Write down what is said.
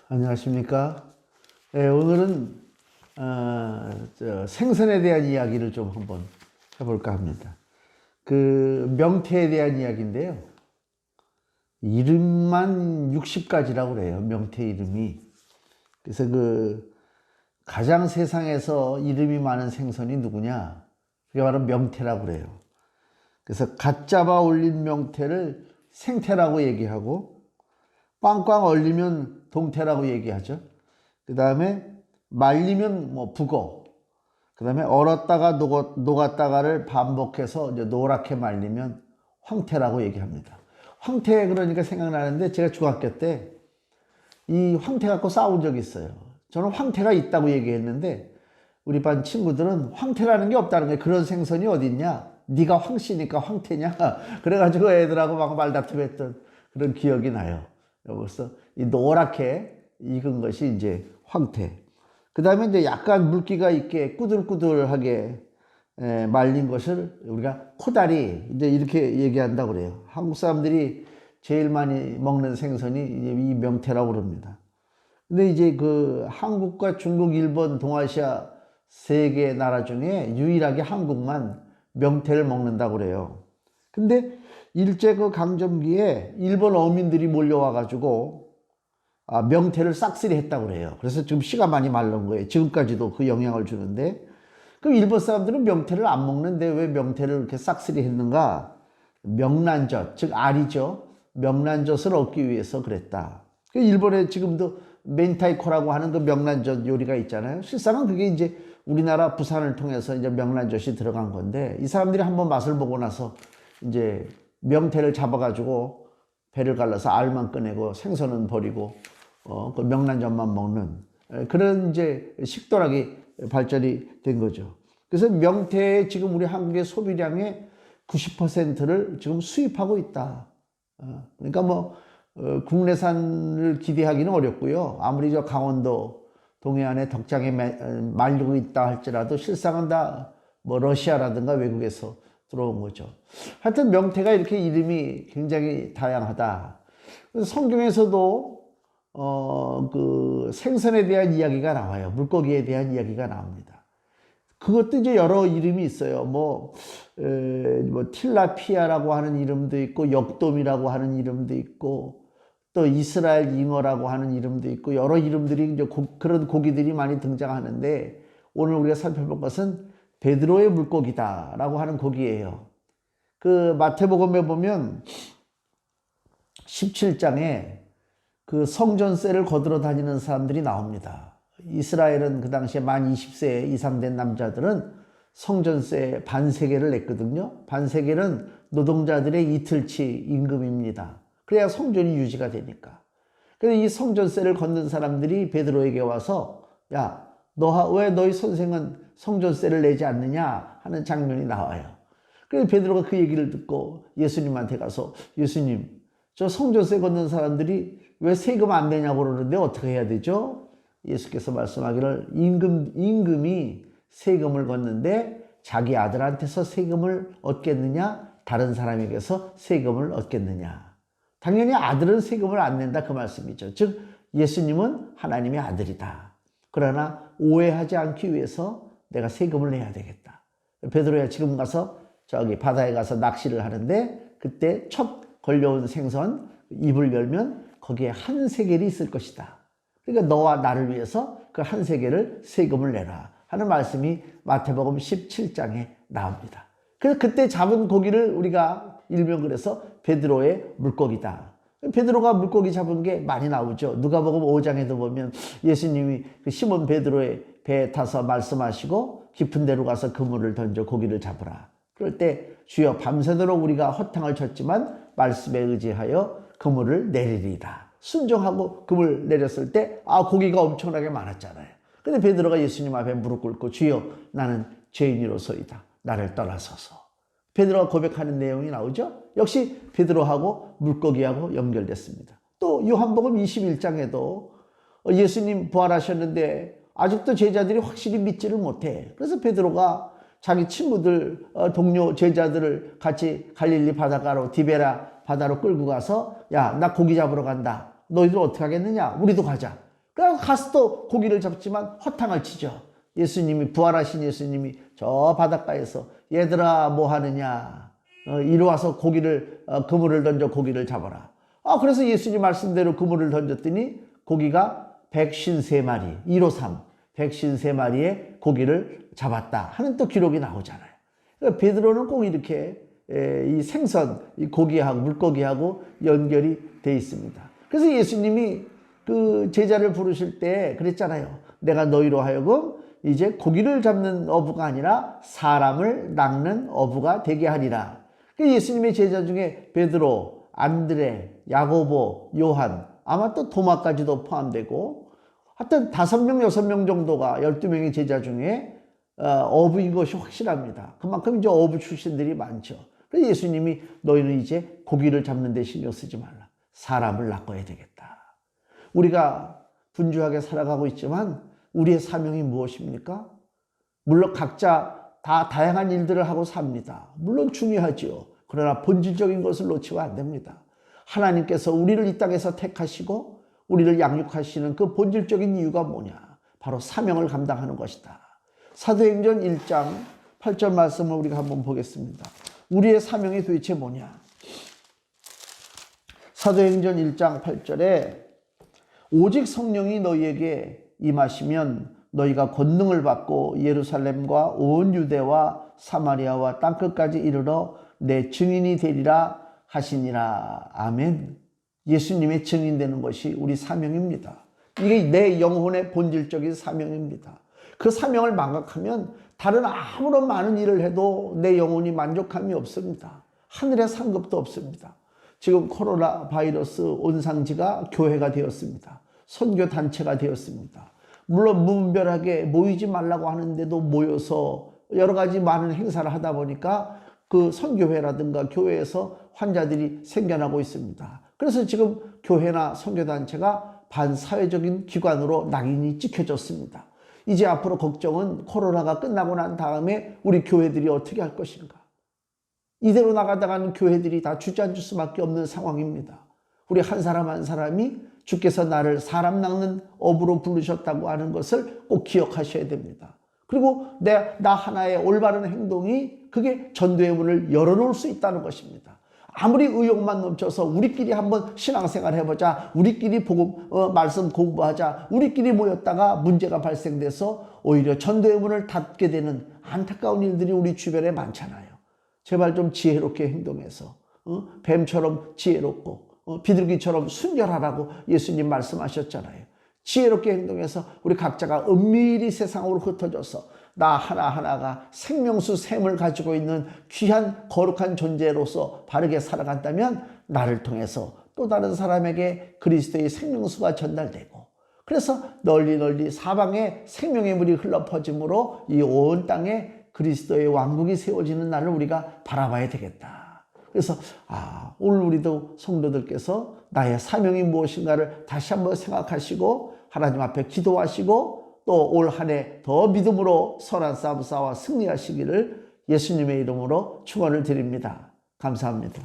안녕하십니까? 네, 오늘은 생선에 대한 이야기를 좀 한번 해볼까 합니다. 그 명태에 대한 이야기인데요. 이름만 60가지라고 그래요. 명태 이름이. 그래서 그 가장 세상에서 이름이 많은 생선이 누구냐? 그게 바로 명태라고 그래요. 그래서 갓 잡아 올린 명태를 생태라고 얘기하고 꽝꽝 얼리면 동태라고 얘기하죠. 그 다음에 말리면 뭐 북어, 그 다음에 얼었다가 녹았다가를 반복해서 이제 노랗게 말리면 황태라고 얘기합니다. 황태 그러니까 생각나는데 제가 중학교 때 이 황태 갖고 싸운 적이 있어요. 저는 황태가 있다고 얘기했는데 우리 반 친구들은 황태라는 게 없다는 거예요. 그런 생선이 어디 있냐? 네가 황씨니까 황태냐? 그래가지고 애들하고 막 말다툼했던 그런 기억이 나요. 그래서 이 노랗게 익은 것이 이제 황태. 그 다음에 이제 약간 물기가 있게 꾸들꾸들하게 말린 것을 우리가 코다리 이제 이렇게 얘기한다고 그래요. 한국 사람들이 제일 많이 먹는 생선이 이제 이 명태라고 그럽니다. 근데 이제 그 한국과 중국, 일본, 동아시아 세 개 나라 중에 유일하게 한국만 명태를 먹는다고 그래요. 근데 일제 그 강점기에 일본 어민들이 몰려와 가지고 명태를 싹쓸이 했다고 그래요. 그래서 지금 씨가 많이 마른 거예요. 지금까지도 그 영향을 주는데, 그럼 일본 사람들은 명태를 안 먹는데 왜 명태를 이렇게 싹쓸이 했는가? 명란젓, 즉 알이죠. 명란젓을 얻기 위해서 그랬다. 일본에 지금도 멘타이코라고 하는 그 명란젓 요리가 있잖아요. 실상은 그게 이제 우리나라 부산을 통해서 이제 명란젓이 들어간 건데, 이 사람들이 한번 맛을 보고 나서 이제 명태를 잡아가지고 배를 갈라서 알만 꺼내고 생선은 버리고 그 명란젓만 먹는 그런 이제 식도락이 발전이 된 거죠. 그래서 명태의 지금 우리 한국의 소비량의 90%를 지금 수입하고 있다. 그러니까 뭐 국내산을 기대하기는 어렵고요. 아무리 저 강원도 동해안에 덕장에 말리고 있다 할지라도 실상은 다 뭐 러시아라든가 외국에서 들어온 거죠. 하여튼 명태가 이렇게 이름이 굉장히 다양하다. 성경에서도 그 생선에 대한 이야기가 나와요. 물고기에 대한 이야기가 나옵니다. 그것도 이제 여러 이름이 있어요. 뭐 틸라피아라고 하는 이름도 있고, 역돔이라고 하는 이름도 있고, 또 이스라엘 잉어라고 하는 이름도 있고, 여러 이름들이 이제 그런 고기들이 많이 등장하는데, 오늘 우리가 살펴볼 것은 베드로의 물고기다라고 하는 고기예요. 그 마태복음에 보면 17장에 그 성전세를 거들어 다니는 사람들이 나옵니다. 이스라엘은 그 당시에 만 20세 이상 된 남자들은 성전세 반세겔을 냈거든요. 반세겔은 노동자들의 이틀치 임금입니다. 그래야 성전이 유지가 되니까. 그래서 이 성전세를 걷는 사람들이 베드로에게 와서, 야, 왜 너희 선생은 성전세를 내지 않느냐 하는 장면이 나와요. 그래서 베드로가 그 얘기를 듣고 예수님한테 가서, 예수님, 저 성전세 걷는 사람들이 왜 세금 안 내냐고 그러는데 어떻게 해야 되죠? 예수께서 말씀하기를, 임금이 세금을 걷는데 자기 아들한테서 세금을 얻겠느냐, 다른 사람에게서 세금을 얻겠느냐. 당연히 아들은 세금을 안 낸다, 그 말씀이죠. 즉 예수님은 하나님의 아들이다. 그러나 오해하지 않기 위해서 내가 세금을 내야 되겠다. 베드로야, 지금 가서 저기 바다에 가서 낚시를 하는데 그때 첫 걸려온 생선 입을 열면 거기에 한 세겔이 있을 것이다. 그러니까 너와 나를 위해서 그 한 세겔을 세금을 내라 하는 말씀이 마태복음 17장에 나옵니다. 그래서 그때 잡은 고기를 우리가 일명 그래서 베드로의 물고기다. 베드로가 물고기 잡은 게 많이 나오죠. 누가복음 5장에도 보면 예수님이 그 시몬 베드로의 배에 타서 말씀하시고 깊은 데로 가서 그물을 던져 고기를 잡으라. 그럴 때 주여, 밤새도록 우리가 허탕을 쳤지만 말씀에 의지하여 그물을 내리리다. 순종하고 그물 내렸을 때 고기가 엄청나게 많았잖아요. 근데 베드로가 예수님 앞에 무릎 꿇고, 주여, 나는 죄인이로소이다. 나를 떠나소서. 베드로가 고백하는 내용이 나오죠. 역시 베드로하고 물고기하고 연결됐습니다. 또 요한복음 21장에도 예수님 부활하셨는데 아직도 제자들이 확실히 믿지를 못해. 그래서 베드로가 자기 친구들, 동료 제자들을 같이 갈릴리 바닷가로, 디베라 바다로 끌고 가서, 야, 나 고기 잡으러 간다. 너희들 어떻게 하겠느냐? 우리도 가자. 그래서 가서 또 고기를 잡지만 허탕을 치죠. 예수님이, 부활하신 예수님이 저 바닷가에서 얘들아 뭐 하느냐, 이리 와서 고기를, 그물을 던져 고기를 잡아라. 그래서 예수님 말씀대로 그물을 던졌더니 고기가 153마리, 153, 153마리의 고기를 잡았다 하는 또 기록이 나오잖아요. 그러니까 베드로는 꼭 이렇게 이 생선, 이 고기하고 물고기하고 연결이 돼 있습니다. 그래서 예수님이 그 제자를 부르실 때 그랬잖아요. 내가 너희로 하여금 이제 고기를 잡는 어부가 아니라 사람을 낚는 어부가 되게 하리라. 예수님의 제자 중에 베드로, 안드레, 야고보, 요한, 아마 또 도마까지도 포함되고 하여튼 5명, 6명 정도가 12명의 제자 중에 어부인 것이 확실합니다. 그만큼 이제 어부 출신들이 많죠. 그래서 예수님이 너희는 이제 고기를 잡는 데 신경 쓰지 말라. 사람을 낚아야 되겠다. 우리가 분주하게 살아가고 있지만 우리의 사명이 무엇입니까? 물론 각자 다 다양한 일들을 하고 삽니다. 물론 중요하지요. 그러나 본질적인 것을 놓치면 안 됩니다. 하나님께서 우리를 이 땅에서 택하시고 우리를 양육하시는 그 본질적인 이유가 뭐냐? 바로 사명을 감당하는 것이다. 사도행전 1장 8절 말씀을 우리가 한번 보겠습니다. 우리의 사명이 도대체 뭐냐? 사도행전 1장 8절에 오직 성령이 너희에게 임하시면 너희가 권능을 받고 예루살렘과 온 유대와 사마리아와 땅끝까지 이르러 내 증인이 되리라 하시니라. 아멘. 예수님의 증인되는 것이 우리 사명입니다. 이게 내 영혼의 본질적인 사명입니다. 그 사명을 망각하면 다른 아무런 많은 일을 해도 내 영혼이 만족함이 없습니다. 하늘의 상급도 없습니다. 지금 코로나 바이러스 온상지가 교회가 되었습니다. 선교단체가 되었습니다. 물론 무분별하게 모이지 말라고 하는데도 모여서 여러 가지 많은 행사를 하다 보니까 그 선교회라든가 교회에서 환자들이 생겨나고 있습니다. 그래서 지금 교회나 선교단체가 반사회적인 기관으로 낙인이 찍혀졌습니다. 이제 앞으로 걱정은 코로나가 끝나고 난 다음에 우리 교회들이 어떻게 할 것인가. 이대로 나가다가는 교회들이 다 주저앉을 수밖에 없는 상황입니다. 우리 한 사람 한 사람이 주께서 나를 사람 낚는 어부로 부르셨다고 하는 것을 꼭 기억하셔야 됩니다. 그리고 나 하나의 올바른 행동이 그게 전도의 문을 열어놓을 수 있다는 것입니다. 아무리 의욕만 넘쳐서 우리끼리 한번 신앙생활 해보자, 우리끼리 말씀 공부하자, 우리끼리 모였다가 문제가 발생돼서 오히려 전도의 문을 닫게 되는 안타까운 일들이 우리 주변에 많잖아요. 제발 좀 지혜롭게 행동해서 뱀처럼 지혜롭고 비둘기처럼 순결하라고 예수님 말씀하셨잖아요. 지혜롭게 행동해서 우리 각자가 은밀히 세상으로 흩어져서 나 하나하나가 생명수 샘을 가지고 있는 귀한 거룩한 존재로서 바르게 살아간다면 나를 통해서 또 다른 사람에게 그리스도의 생명수가 전달되고, 그래서 널리 사방에 생명의 물이 흘러 퍼짐으로 이 온 땅에 그리스도의 왕국이 세워지는 날을 우리가 바라봐야 되겠다. 그래서 오늘 우리도 성도들께서 나의 사명이 무엇인가를 다시 한번 생각하시고 하나님 앞에 기도하시고 또 올 한 해 더 믿음으로 선한 싸움 싸워 승리하시기를 예수님의 이름으로 축원을 드립니다. 감사합니다.